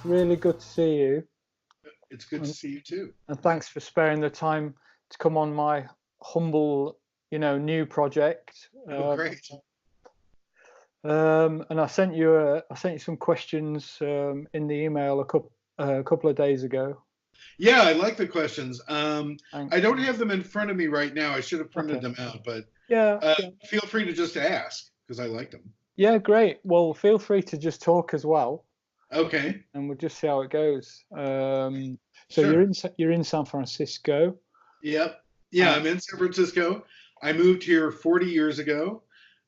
really good to see you. It's good to see you too. And thanks for sparing the time to come on my humble, new project. Great. And I sent you some questions in the email a couple of days ago. Yeah, I like the questions. I don't have them in front of me right now. I should have printed them out, but feel free to just ask because I like them. Yeah, great. Well, feel free to just talk as well. Okay. And we'll just see how it goes. So Sure. you're in San Francisco. Yep. Yeah, I'm in San Francisco. I moved here 40 years ago,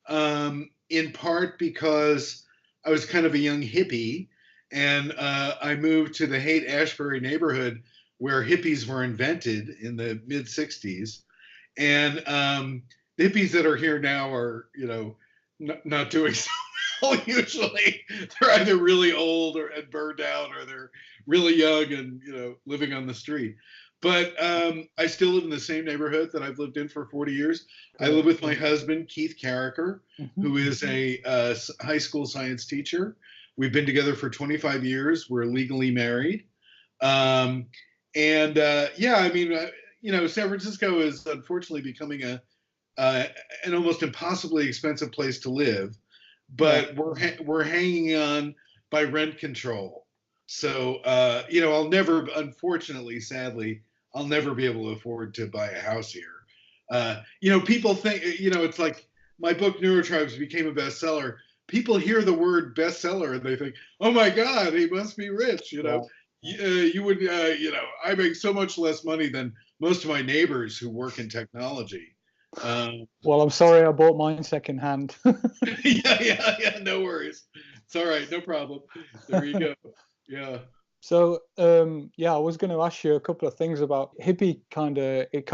in part because I was kind of a young hippie, and I moved to the Haight-Ashbury neighborhood where hippies were invented in the mid 60s. And the hippies that are here now are, not doing so well usually. They're either really old and burned out, or they're really young and, living on the street. But I still live in the same neighborhood that I've lived in for 40 years. I live with my husband, Keith Carricker, who is a high school science teacher. We've been together for 25 years. We're legally married. San Francisco is unfortunately becoming an almost impossibly expensive place to live, but we're hanging on by rent control. So, sadly, I'll never be able to afford to buy a house here. People think, it's like my book Neurotribes became a bestseller. People hear the word bestseller and they think, oh my God, he must be rich. I make so much less money than most of my neighbors who work in technology. Well, I'm sorry I bought mine secondhand. Yeah, no worries. It's all right, no problem. There you go. Yeah. So, I was going to ask you a couple of things about hippie. It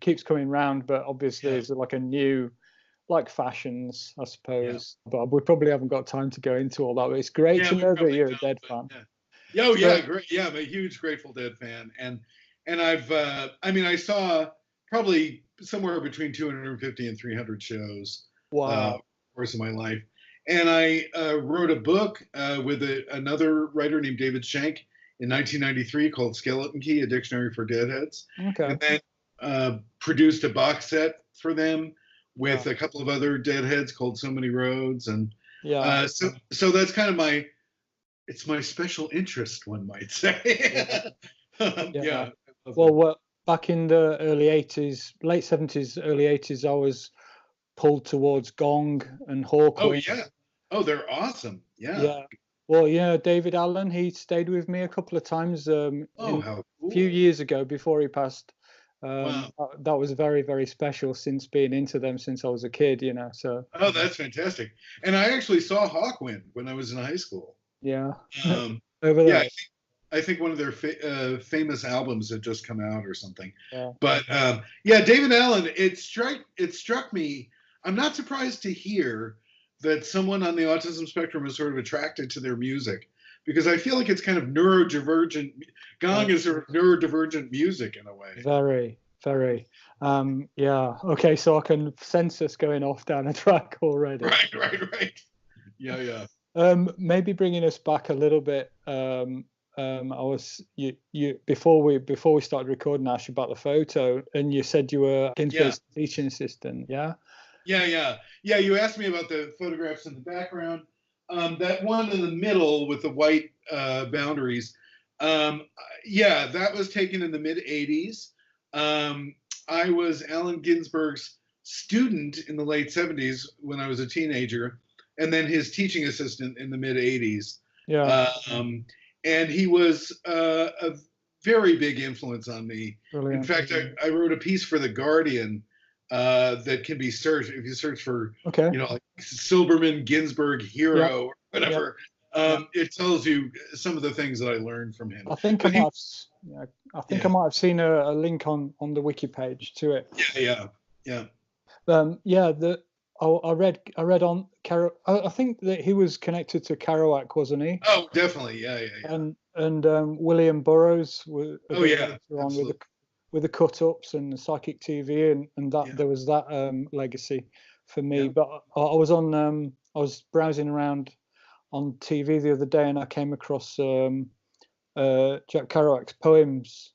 keeps coming round, but obviously it's like a new, like fashions, I suppose. Yeah. But we probably haven't got time to go into all that. But it's great to know that you're a Dead fan. Yeah. Great. Yeah, I'm a huge Grateful Dead fan, and I saw probably somewhere between 250 and 300 shows. Wow. Over the course of my life. And I wrote a book with another writer named David Schenck in 1993 called Skeleton Key, A Dictionary for Deadheads. Okay. And then produced a box set for them with a couple of other Deadheads called So Many Roads. And so that's kind of it's my special interest, one might say. Yeah. Well, back in the early 80s, late 70s, early 80s, I was pulled towards Gong and Hawkwind. Oh yeah. Oh, they're awesome. Yeah. Yeah. Well, David Allen, he stayed with me a couple of times how cool. a few years ago before he passed. Wow. That was very, very special since being into them since I was a kid, So. Oh, that's fantastic. And I actually saw Hawkwind when I was in high school. Yeah. Over there. Yeah, I think one of their famous albums had just come out or something. Yeah. But David Allen, it struck me. I'm not surprised to hear that someone on the autism spectrum is sort of attracted to their music, because I feel like it's kind of neurodivergent. Gong is sort of neurodivergent music in a way. Very, very. Okay, so I can sense us going off down a track already. Right. Yeah. Maybe bringing us back a little bit. Before we started recording, I asked you about the photo, and you said you were Ginsberg's teaching assistant. Yeah. Yeah. You asked me about the photographs in the background. That one in the middle with the white boundaries. That was taken in the mid 80s. I was Allen Ginsberg's student in the late 70s when I was a teenager, and then his teaching assistant in the mid 80s. Yeah. And he was a very big influence on me. Brilliant. In fact, I wrote a piece for The Guardian that can be searched. If you search for, like Silberman, Ginsberg, hero, or whatever, it tells you some of the things that I learned from him. I think I might have seen a link on the wiki page to it. Yeah. I read on I think that he was connected to Kerouac, wasn't he? Oh, definitely. Yeah. And William Burroughs was on with the cut-ups and the psychic TV and that there was that legacy for me. But I was browsing around on TV the other day, and I came across Jack Kerouac's poems.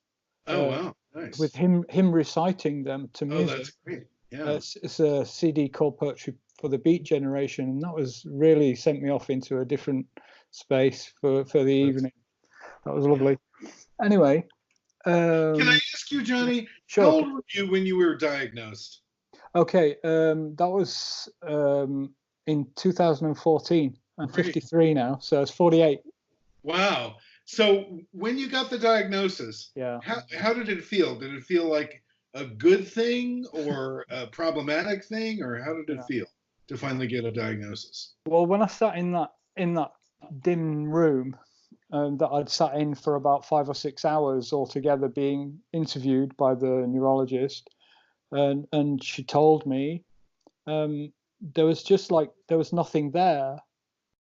Oh wow, nice. With him reciting them to music. Oh, that's great. Yeah. It's a CD called Poetry for the Beat Generation, and that was really sent me off into a different space for the evening. That was lovely. Anyway. Can I ask you, Johnny, sure. How old were you when you were diagnosed? Okay, that was in 2014. I'm 53 now, so it's 48. Wow. So when you got the diagnosis, how did it feel? Did it feel like a good thing or a problematic thing, or how did it feel to finally get a diagnosis? Well, when I sat in that dim room that I'd sat in for about 5 or 6 hours altogether, being interviewed by the neurologist, and she told me there was nothing there,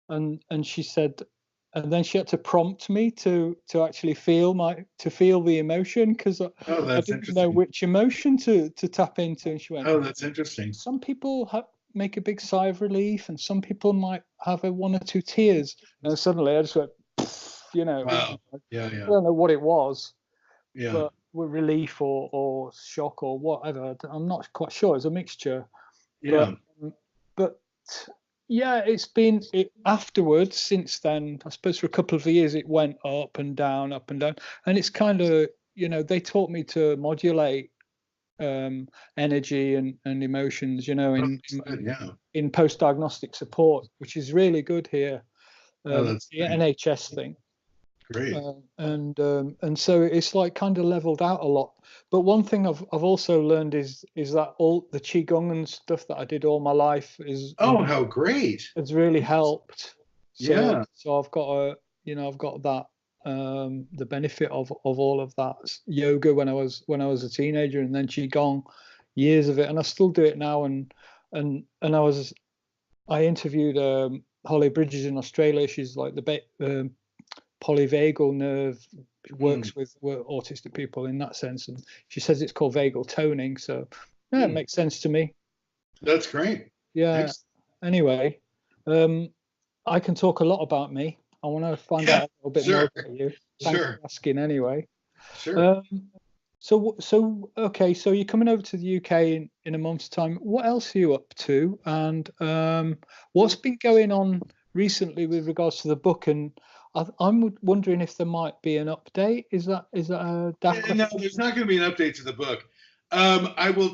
and she said. And then she had to prompt me to actually feel the emotion, because I didn't know which emotion to tap into. And she went, "Oh, that's interesting. Some people make a big sigh of relief, and some people might have one or two tears." And suddenly I just went, wow. Yeah. I don't know what it was, but relief or shock or whatever. I'm not quite sure. It's a mixture. Yeah. But yeah, it's been afterwards. Since then, I suppose for a couple of years it went up and down, and it's kind of they taught me to modulate energy and emotions, in post-diagnostic support, which is really good here. That's the NHS thing. Great. And so it's like kind of leveled out a lot. But one thing I've also learned is that all the qigong and stuff that I did all my life is how great. It's really helped. So I've got that the benefit of all of that yoga when I was a teenager, and then qigong, years of it, and I still do it now. And I interviewed Holly Bridges in Australia. She's like the polyvagal nerve, works with autistic people in that sense, and she says it's called vagal toning. So it makes sense to me. That's great. Yeah. Thanks. Anyway, I can talk a lot about me. I want to find out a little bit more about you. Thanks for asking anyway. Sure. So okay, so you're coming over to the UK in a month's time. What else are you up to? And what's been going on recently with regards to the book? And I'm wondering if there might be an update. Is that a daft question? No, there's not going to be an update to the book. I will.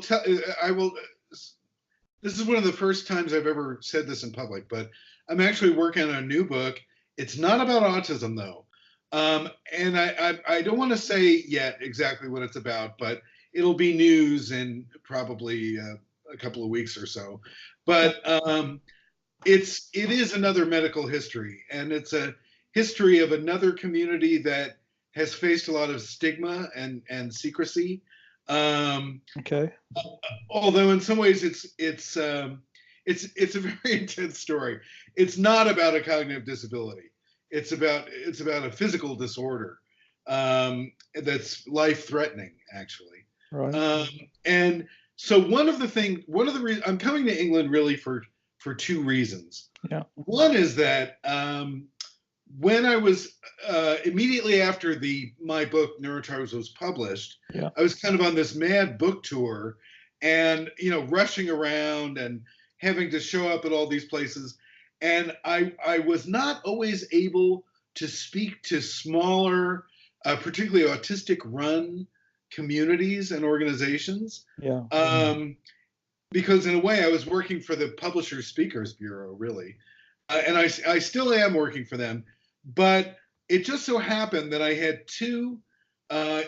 This is one of the first times I've ever said this in public, but I'm actually working on a new book. It's not about autism, though. And I don't want to say yet exactly what it's about, but it'll be news in probably a couple of weeks or so. But it is another medical history, and it's a history of another community that has faced a lot of stigma and secrecy. Okay. Although in some ways it's a very intense story. It's not about a cognitive disability. It's about a physical disorder that's life-threatening, actually. Right. And so one of the reasons I'm coming to England really for two reasons. Yeah. One is that when I was immediately after my book Neurotribes was published, I was kind of on this mad book tour, and rushing around and having to show up at all these places, and I was not always able to speak to smaller, particularly autistic-run communities and organizations. Yeah. Because in a way I was working for the Publishers Speakers Bureau, really, and I still am working for them. But it just so happened that I had two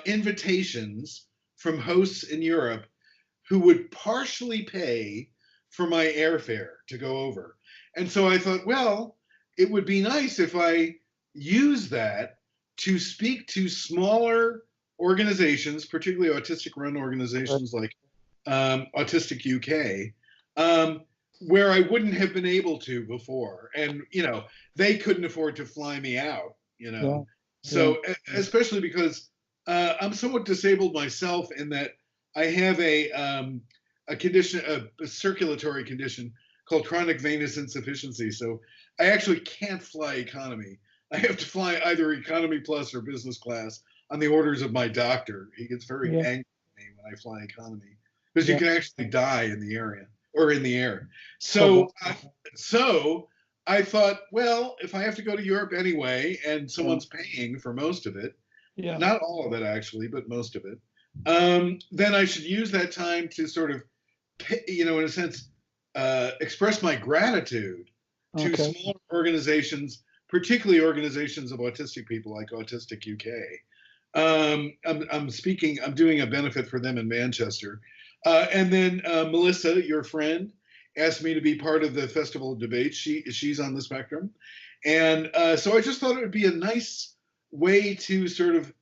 invitations from hosts in Europe who would partially pay for my airfare to go over. And so I thought, well, it would be nice if I use that to speak to smaller organizations, particularly autistic-run organizations like Autistic UK, where I wouldn't have been able to before. And, they couldn't afford to fly me out, So especially because I'm somewhat disabled myself in that I have a condition, a circulatory condition called chronic venous insufficiency. So I actually can't fly economy. I have to fly either economy plus or business class on the orders of my doctor. He gets very angry at me when I fly economy because you can actually die in the area or in the air. So, I thought, well, if I have to go to Europe anyway, and someone's paying for most of it, not all of it actually, but most of it, then I should use that time to sort of, in a sense, express my gratitude to smaller organizations, particularly organizations of autistic people like Autistic UK. I'm doing a benefit for them in Manchester. And then Melissa, your friend, asked me to be part of the Festival of Debates. She's on the spectrum. And so I just thought it would be a nice way to sort of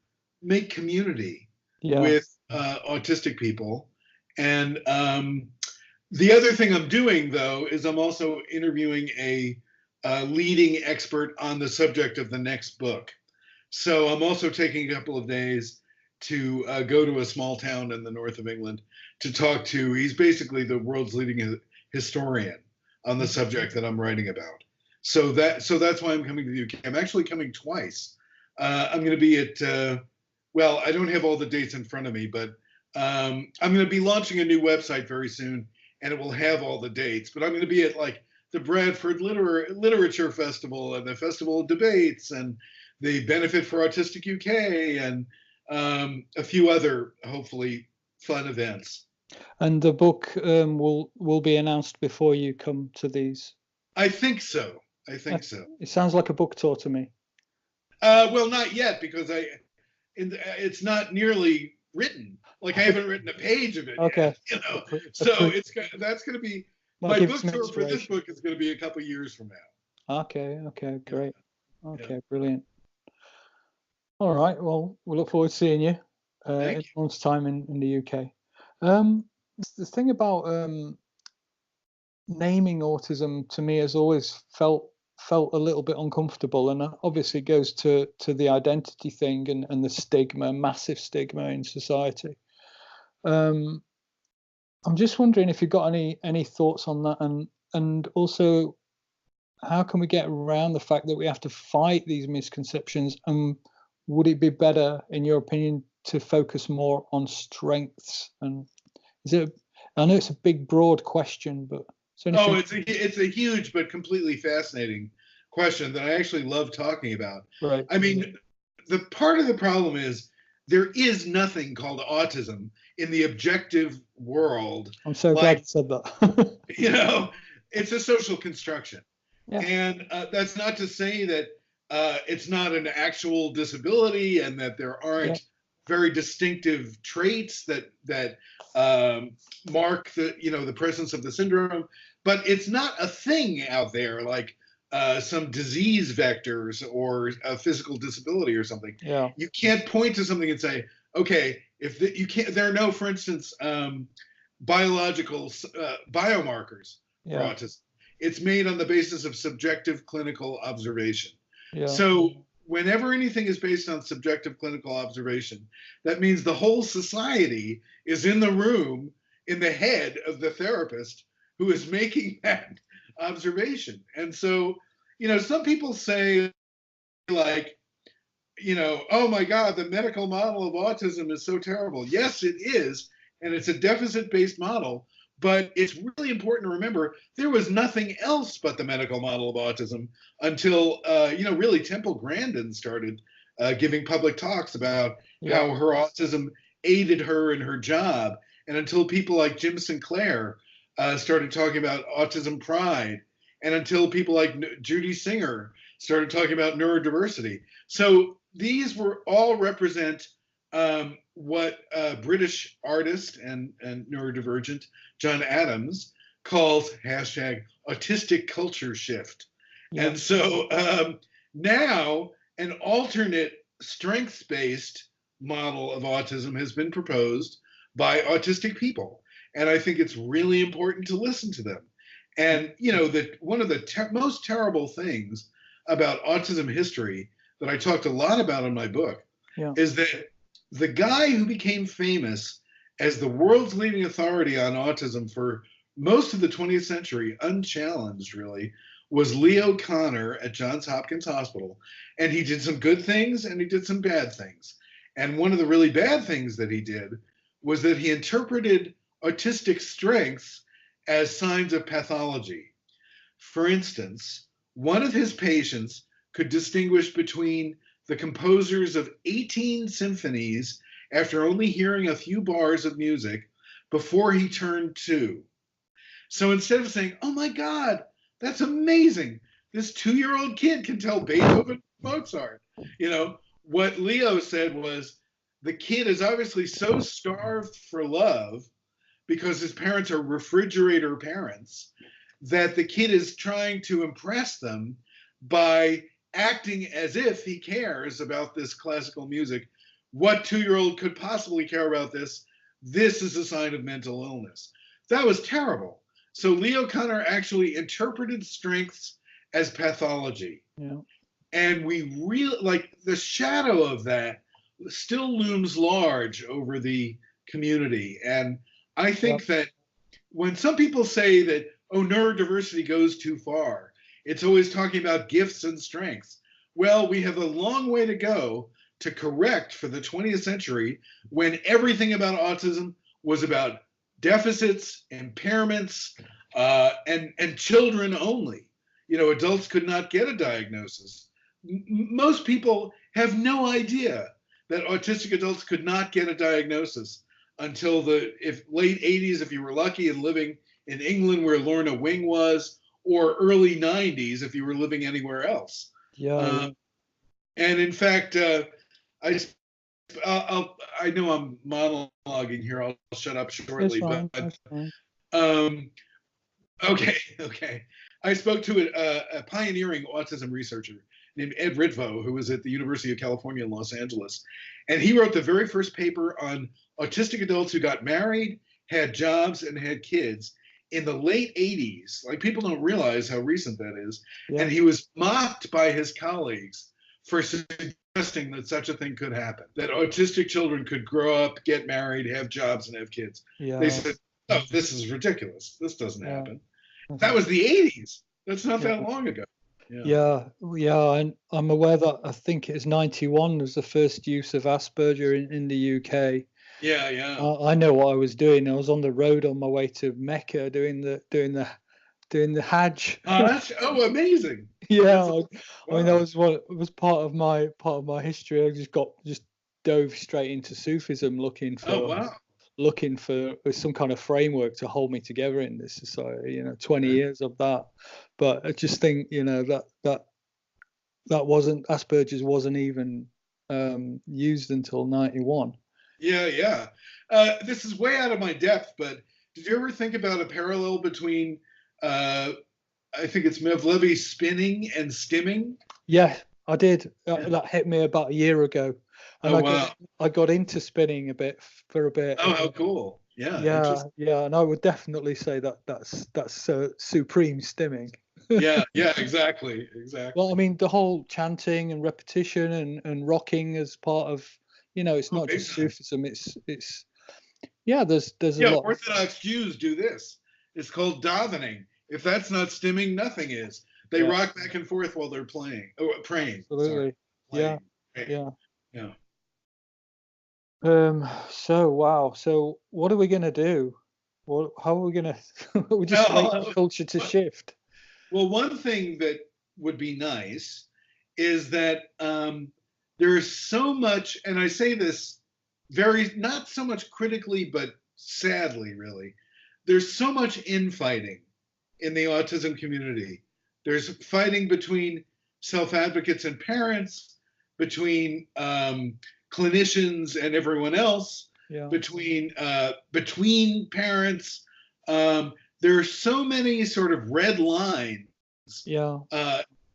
make community with autistic people. And the other thing I'm doing, though, is I'm also interviewing a leading expert on the subject of the next book. So I'm also taking a couple of days to go to a small town in the north of England to talk to, he's basically the world's leading historian on the subject that I'm writing about. So that's why I'm coming to the UK. I'm actually coming twice. I'm going to be at, well, I don't have all the dates in front of me, but I'm going to be launching a new website very soon, and it will have all the dates. But I'm going to be at like the Bradford Literature Festival and the Festival of Debates and the Benefit for Autistic UK and a few other, hopefully, fun events. And the book will be announced before you come to these? I think so. So. It sounds like a book tour to me. Well, not yet, because it's not nearly written. Like I haven't written a page of it yet, So that's going to be my book tour for this book is going to be a couple years from now. Okay, great. Brilliant. All right, well, we look forward to seeing you in a month's time in the UK. The thing about naming autism to me has always felt a little bit uncomfortable, and obviously it goes to the identity thing and the stigma, massive stigma in society. I'm just wondering if you've got any thoughts on that, and also how can we get around the fact that we have to fight these misconceptions, and would it be better, in your opinion, to focus more on strengths? And I know it's a big, broad question, but it's a huge but completely fascinating question that I actually love talking about. Right. I mean, the part of the problem is there is nothing called autism in the objective world. I'm so glad you said that. It's a social construction. Yeah. And that's not to say that it's not an actual disability and that there aren't very distinctive traits that mark the presence of the syndrome, but it's not a thing out there like some disease vectors or a physical disability or something. Yeah. You can't point to something and say, okay, you can't. There are no, for instance, biological biomarkers for autism. It's made on the basis of subjective clinical observation. Yeah. So whenever anything is based on subjective clinical observation, that means the whole society is in the room, in the head of the therapist who is making that observation. And so, some people say like, oh my God, the medical model of autism is so terrible. Yes, it is. And it's a deficit-based model. But it's really important to remember there was nothing else but the medical model of autism until, really Temple Grandin started giving public talks about how her autism aided her in her job. And until people like Jim Sinclair started talking about autism pride, and until people like Judy Singer started talking about neurodiversity. So these were all represent what British artist and neurodivergent John Adams calls #autistic culture shift. Yeah. And so now an alternate strengths-based model of autism has been proposed by autistic people. And I think it's really important to listen to them. And, one of the most terrible things about autism history that I talked a lot about in my book is that the guy who became famous as the world's leading authority on autism for most of the 20th century, unchallenged really, was Leo Kanner at Johns Hopkins Hospital. And he did some good things and he did some bad things. And one of the really bad things that he did was that he interpreted autistic strengths as signs of pathology. For instance, one of his patients could distinguish between the composers of 18 symphonies after only hearing a few bars of music before he turned 2. So instead of saying, oh my God, that's amazing, this 2-year-old kid can tell Beethoven, Mozart, what Leo said was, the kid is obviously so starved for love because his parents are refrigerator parents that the kid is trying to impress them by acting as if he cares about this classical music. What 2-year-old could possibly care about this? This is a sign of mental illness. That was terrible. So Leo Kanner actually interpreted strengths as pathology. Yeah. And we really, the shadow of that still looms large over the community. And I think that when some people say that, oh, neurodiversity goes too far, it's always talking about gifts and strengths. Well, we have a long way to go to correct for the 20th century when everything about autism was about deficits, impairments, and children only. Adults could not get a diagnosis. Most people have no idea that autistic adults could not get a diagnosis until the late 80s, if you were lucky and living in England where Lorna Wing was, or early 90s if you were living anywhere else. Yeah. And in fact, I know I'm monologuing here. I'll shut up shortly. That's fine. Okay. I spoke to a pioneering autism researcher named Ed Ritvo, who was at the University of California in Los Angeles. And he wrote the very first paper on autistic adults who got married, had jobs, and had kids in the late 80s. People don't realize how recent that is. Yeah. And he was mocked by his colleagues for suggesting that such a thing could happen, that autistic children could grow up, get married, have jobs, and have kids. Yeah. They said, oh, this is ridiculous. This doesn't happen. That was the 80s. That's not that long ago. Yeah, and I'm aware that I think it's 91 was the first use of Asperger in the UK. Yeah. I know what I was doing. I was on the road on my way to Mecca doing the Hajj. Oh, amazing. Yeah, I mean that was part of my history. I just dove straight into Sufism, looking for some kind of framework to hold me together in this society. 20 years of that. But I just think that wasn't, Asperger's wasn't even used until 91. Yeah. This is way out of my depth, but did you ever think about a parallel between I think it's Mevlevi spinning and stimming? Yeah, I did. That hit me about a year ago. And I got into spinning for a bit. Oh, how cool. Yeah, and I would definitely say that's supreme stimming. yeah, exactly. Well, I mean, the whole chanting and repetition and rocking as part of, it's not just Sufism. It's there's a lot. Orthodox Jews do this. It's called davening. If that's not stimming, nothing is. They rock back and forth while they're praying. Absolutely. Yeah. So wow. So what are we gonna do? How are we gonna? We just wait for culture to shift. Well, one thing that would be nice is that there is so much, and I say this not so much critically, but sadly, really, there's so much infighting in the autism community. There's fighting between self-advocates and parents, between clinicians and everyone else, between parents. There are so many sort of red lines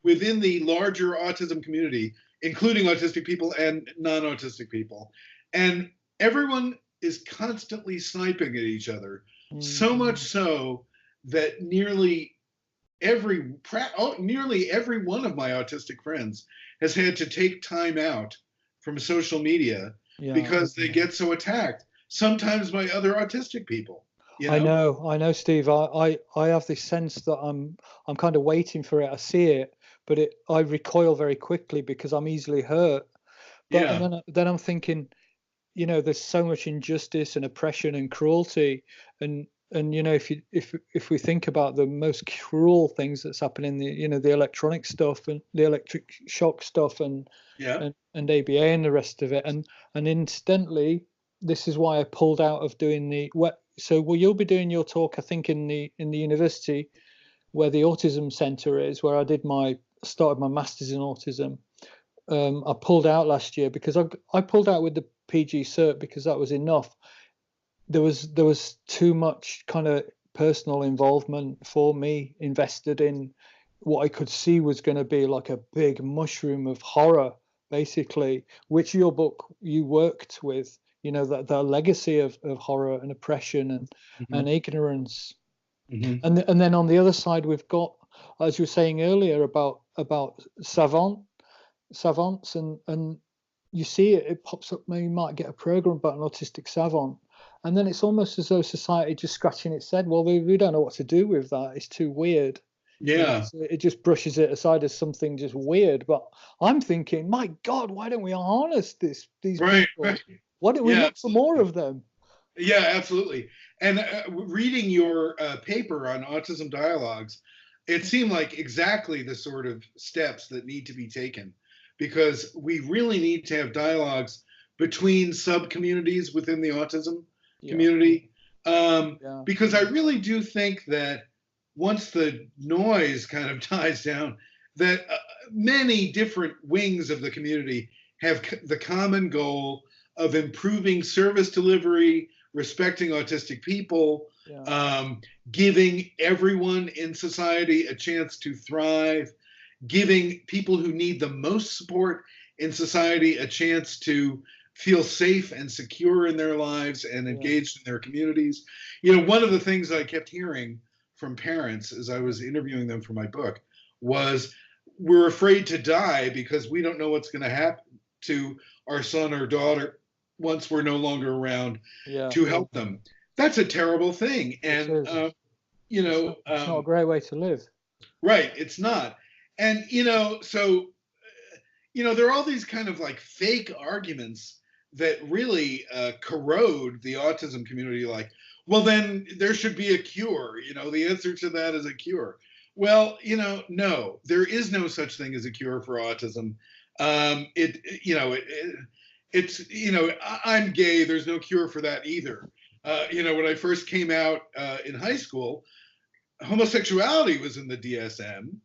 within the larger autism community, including autistic people and non-autistic people. And everyone is constantly sniping at each other, so much so that nearly every one of my autistic friends has had to take time out from social media because they get so attacked, sometimes by other autistic people. You I know? know, Steve. I have this sense that I'm kind of waiting for it. I see it, but I recoil very quickly because I'm easily hurt. But and Yeah. then I'm thinking, there's so much injustice and oppression and cruelty, and if we think about the most cruel things that's happening, the electronic stuff and the electric shock stuff and Yeah. and ABA and the rest of it, and incidentally, this is why I pulled out of doing the what. So, well, you'll be doing your talk, I think, in the university where the autism center is, where I started my master's in autism. I pulled out last year because I pulled out with the PG cert because that was enough. There was too much kind of personal involvement for me invested in what I could see was going to be like a big mushroom of horror, basically, which your book you worked with, the legacy of horror and oppression and Hmm. ignorance. Hmm. And then on the other side we've got, as you were saying earlier, about savants, and you see it pops up. Maybe you might get a program about an autistic savant, and then it's almost as though society just scratching its head. Well, we don't know what to do with that. It's too weird. Yeah. So it just brushes it aside as something just weird. But I'm thinking, my God, why don't we harness these Right. people? Right. Why don't we Yeah. look for more of them? Yeah, absolutely. And reading your paper on autism dialogues, it seemed like exactly the sort of steps that need to be taken, because we really need to have dialogues between sub communities within the autism Yeah, community. yeah, Because I really do think that once the noise kind of dies down, that many different wings of the community have the common goal of improving service delivery, respecting autistic people, yeah, giving everyone in society a chance to thrive, giving people who need the most support in society a chance to feel safe and secure in their lives and yeah, engaged in their communities. One of the things I kept hearing from parents as I was interviewing them for my book was, we're afraid to die because we don't know what's going to happen to our son or daughter once we're no longer around yeah. to help them. That's a terrible thing. It And, is. It's not a great way to live. right, it's not. And, so, there are all these kind of like fake arguments that really corrode the autism community. Like, well, then there should be a cure. The answer to that is a cure. Well, no, there is no such thing as a cure for autism. It's, I'm gay. There's no cure for that either. When I first came out in high school, homosexuality was in the DSM,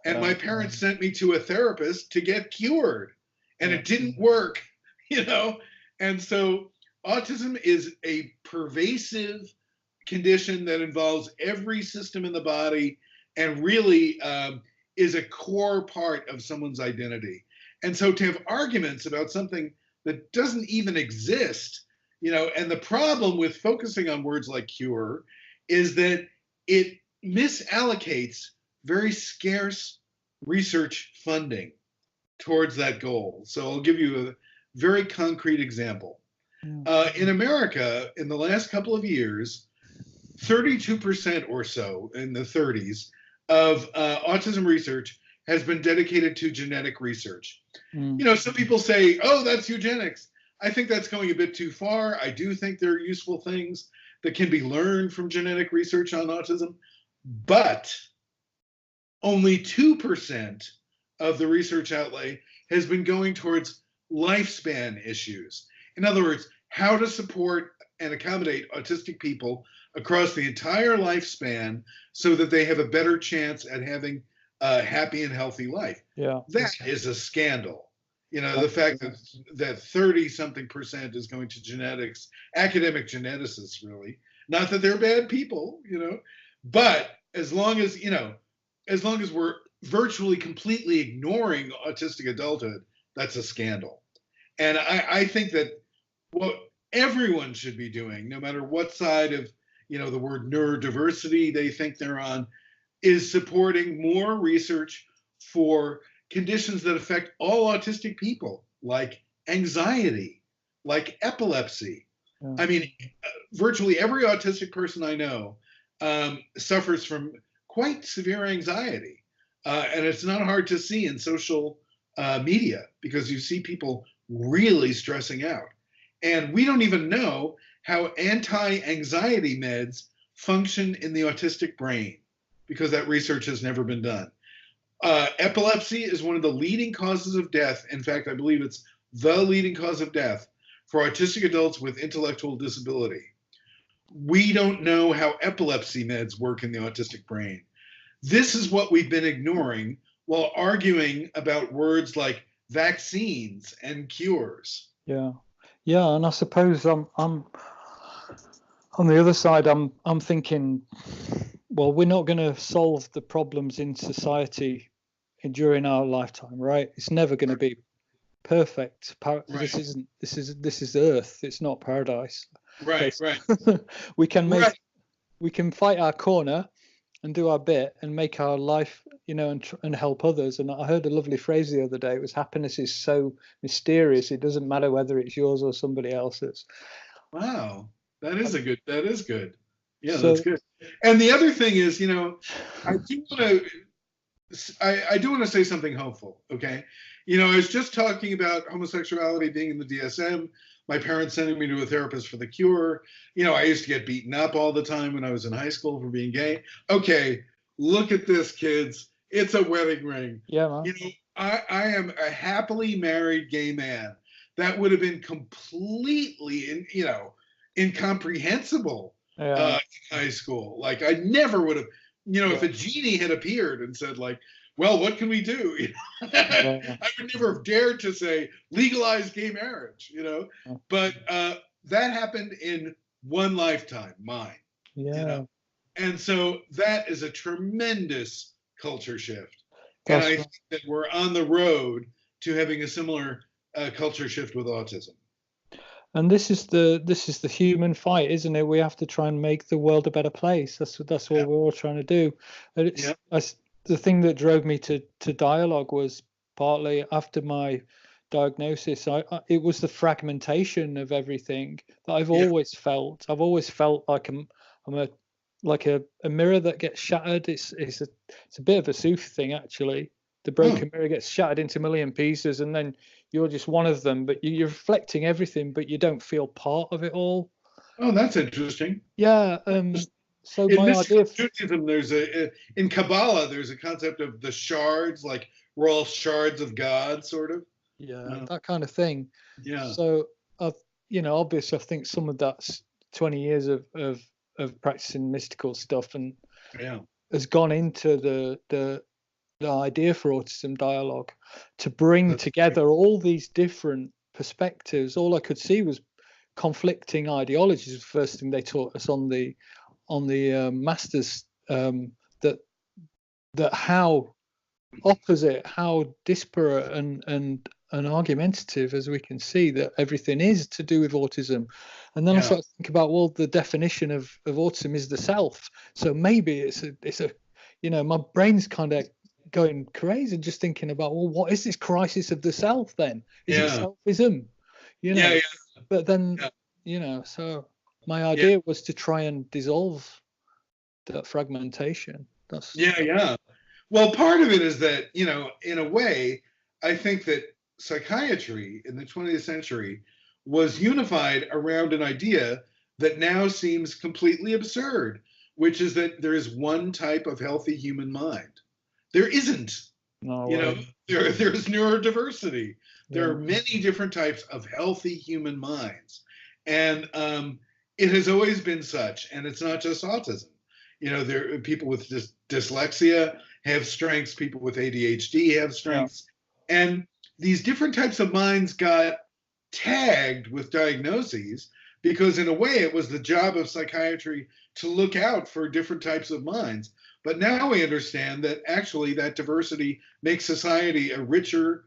and my parents sent me to a therapist to get cured, and Yeah. it didn't work, you know. And so autism is a pervasive condition that involves every system in the body, and really is a core part of someone's identity. And so to have arguments about something that doesn't even exist, and the problem with focusing on words like cure is that it misallocates very scarce research funding towards that goal. So I'll give you a very concrete example. In America, in the last couple of years, 32% or so, in the 30s, of autism research has been dedicated to genetic research. Some people say, oh, that's eugenics. I think that's going a bit too far. I do think there are useful things that can be learned from genetic research on autism, but only 2% of the research outlay has been going towards lifespan issues. In other words, how to support and accommodate autistic people across the entire lifespan so that they have a better chance at having a happy and healthy life. Yeah. That is a scandal. The fact that 30-something% is going to genetics, academic geneticists, really. Not that they're bad people, but as long as we're virtually completely ignoring autistic adulthood, that's a scandal. And I think that what everyone should be doing, no matter what side of the word neurodiversity they think they're on, is supporting more research for conditions that affect all autistic people, like anxiety, like epilepsy. I mean, virtually every autistic person I know suffers from quite severe anxiety. And it's not hard to see in social media because you see people really stressing out. And we don't even know how anti-anxiety meds function in the autistic brain because that research has never been done. Epilepsy is one of the leading causes of death. In fact, I believe it's the leading cause of death for autistic adults with intellectual disability. We don't know how epilepsy meds work in the autistic brain. This is what we've been ignoring while arguing about words like vaccines and cures. Yeah, and I suppose I'm on the other side. I'm thinking, well, we're not going to solve the problems in society during our lifetime, right? It's never going to be perfect. This isn't. This is Earth. It's not paradise. Right. We can fight our corner and do our bit and make our life, and help others. And I heard a lovely phrase the other day. It was, happiness is so mysterious. It doesn't matter whether it's yours or somebody else's. Wow, that is good. Yeah, that's good. And the other thing is, I do want to say something hopeful. Okay, I was just talking about homosexuality being in the DSM. My parents sending me to a therapist for the cure. I used to get beaten up all the time when I was in high school for being gay. Okay, look at this, kids. It's a wedding ring. Yeah, man. I am a happily married gay man. That would have been completely, incomprehensible in high school. Like, I never would have, if a genie had appeared and said, like, well, what can we do? I would never have dared to say legalize gay marriage, but that happened in one lifetime, mine. And so that is a tremendous culture shift. And I think that we're on the road to having a similar culture shift with autism. And this is the human fight, isn't it? We have to try and make the world a better place. That's what we're all trying to do. And the thing that drove me to dialogue was partly after my diagnosis. It was the fragmentation of everything that I've always felt. I've always felt like I'm a mirror that gets shattered. It's a bit of a Sooth thing, actually. The broken mirror gets shattered into a million pieces, and then you're just one of them. But you're reflecting everything, but you don't feel part of it all. Oh, that's interesting. Yeah. So in my idea, Judaism, in Kabbalah, there's a concept of the shards, like we're all shards of God, sort of. Yeah, that kind of thing. Yeah. So, obviously, I think some of that's 20 years of practicing mystical stuff, and has gone into the idea for autism dialogue to bring together all these different perspectives. All I could see was conflicting ideologies. The first thing they taught us on the masters, that how opposite, how disparate and argumentative as we can see that everything is to do with autism. And then I started to think about, well, the definition of autism is the self. So maybe it's a my brain's kind of going crazy just thinking about, well, what is this crisis of the self then? Is it selfism? But then so my idea was to try and dissolve that fragmentation. Well, part of it is that, in a way, I think that psychiatry in the 20th century was unified around an idea that now seems completely absurd, which is that there is one type of healthy human mind. There isn't. There's neurodiversity. There are many different types of healthy human minds. And it has always been such, and it's not just autism. There are people with dyslexia have strengths, people with ADHD have strengths. And these different types of minds got tagged with diagnoses because, in a way, it was the job of psychiatry to look out for different types of minds. But now we understand that actually that diversity makes society a richer,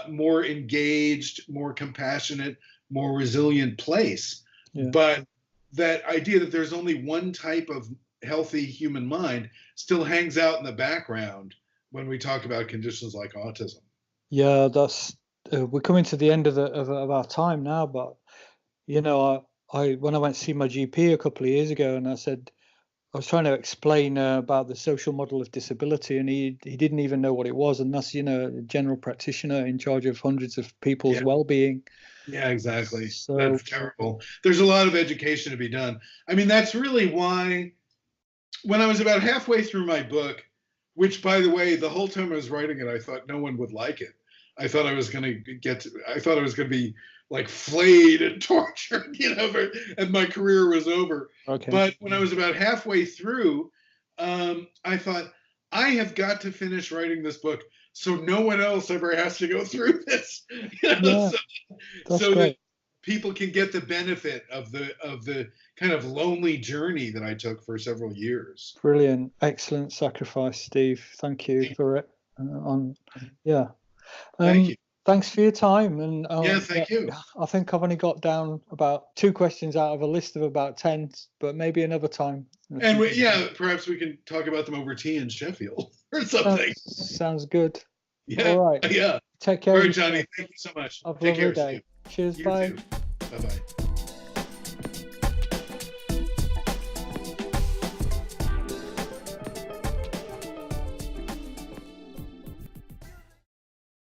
more engaged, more compassionate, more resilient place. But that idea that there's only one type of healthy human mind still hangs out in the background when we talk about conditions like autism. Yeah, that's we're coming to the end of our time now, but when I went to see my GP a couple of years ago, and I was trying to explain about the social model of disability, and he didn't even know what it was. And that's, a general practitioner in charge of hundreds of people's well-being. Yeah, exactly. So, that's terrible. There's a lot of education to be done. I mean, that's really why when I was about halfway through my book, which, by the way, the whole time I was writing it, I thought no one would like it. I thought I was going to be like flayed and tortured, and my career was over. Okay. But when I was about halfway through, I thought, I have got to finish writing this book so no one else ever has to go through this. So that people can get the benefit of the kind of lonely journey that I took for several years. Brilliant. Excellent sacrifice, Steve. Thank you for it. Thank you. Thanks for your time. And thank you. I think I've only got down about 2 questions out of a list of about 10, but maybe another time. And perhaps we can talk about them over tea in Sheffield or something. Sounds good. Yeah. All right. Yeah. Take care. All right, Johnny. Thank you so much. Have a lovely day. Cheers. You bye. too. Bye-bye.